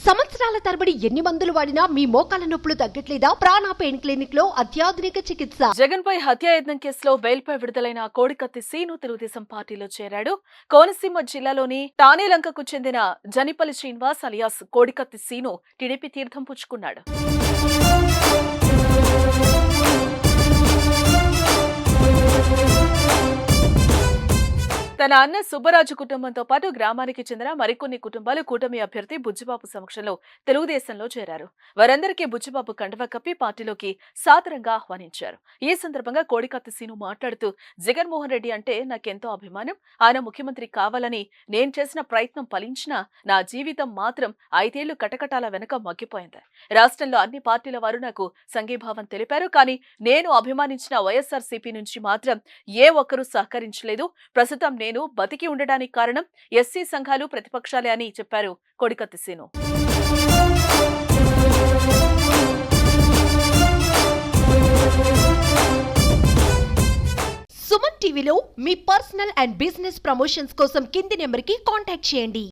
సంవత్సరాల తరబడి ఎన్ని మందులు వాడినా మీ మోకాల నొప్పులు తగ్గట్లేదా? ప్రాణ పెయిన్ క్లినిక్ లో అత్యాధునిక చికిత్స. జగన్ పై హత్యాయత్నం కేసులో బెయిల్పై విడుదలైన కోడికత్తి సీను తెలుగుదేశం పార్టీలో చేరాడు. కోనసీమ జిల్లాలోని టానేలంకకు చెందిన జనిపల్లి శ్రీనివాస్ అలియాస్ కోడికత్తి సీను టీడీపీ తీర్థం పుచ్చుకున్నాడు. తన అన్న సుబ్బరాజు కుటుంబంతో పాటు గ్రామానికి చెందిన మరికొన్ని కుటుంబాలు కూటమి అభ్యర్థి బుజ్జిబాబు సమక్షంలో తెలుగుదేశంలో చేరారు. వారందరికీ బుజ్జిబాబు కండువా కప్పి పార్టీలోకి సాదరంగా ఆహ్వానించారు. ఈ సందర్భంగా కోడికత్తి సీను మాట్లాడుతూ, జగన్మోహన్ రెడ్డి అంటే నాకెంతో అభిమానం. ఆయన ముఖ్యమంత్రి కావాలని నేను చేసిన ప్రయత్నం ఫలించినా నా జీవితం మాత్రం 5 ఏళ్లు కటకటాల వెనక మగ్గిపోయింది. రాష్ట్రంలో అన్ని పార్టీల వారు నాకు సంఘీభావం తెలిపారు. కానీ నేను అభిమానించిన వైఎస్ఆర్సీపీ నుంచి మాత్రం ఏ ఒక్కరూ సహకరించలేదు. ప్రస్తుతం నేను బతికి ఉండడానికి కారణం ఎస్సీ సంఘాలు, ప్రతిపక్షాలే అని చెప్పారు కోడికత్తి సీను. సుమన్ టీవీలో మీ పర్సనల్ అండ్ బిజినెస్ ప్రమోషన్స్ కోసం కింది నెంబర్కి కాంటాక్ట్ చేయండి.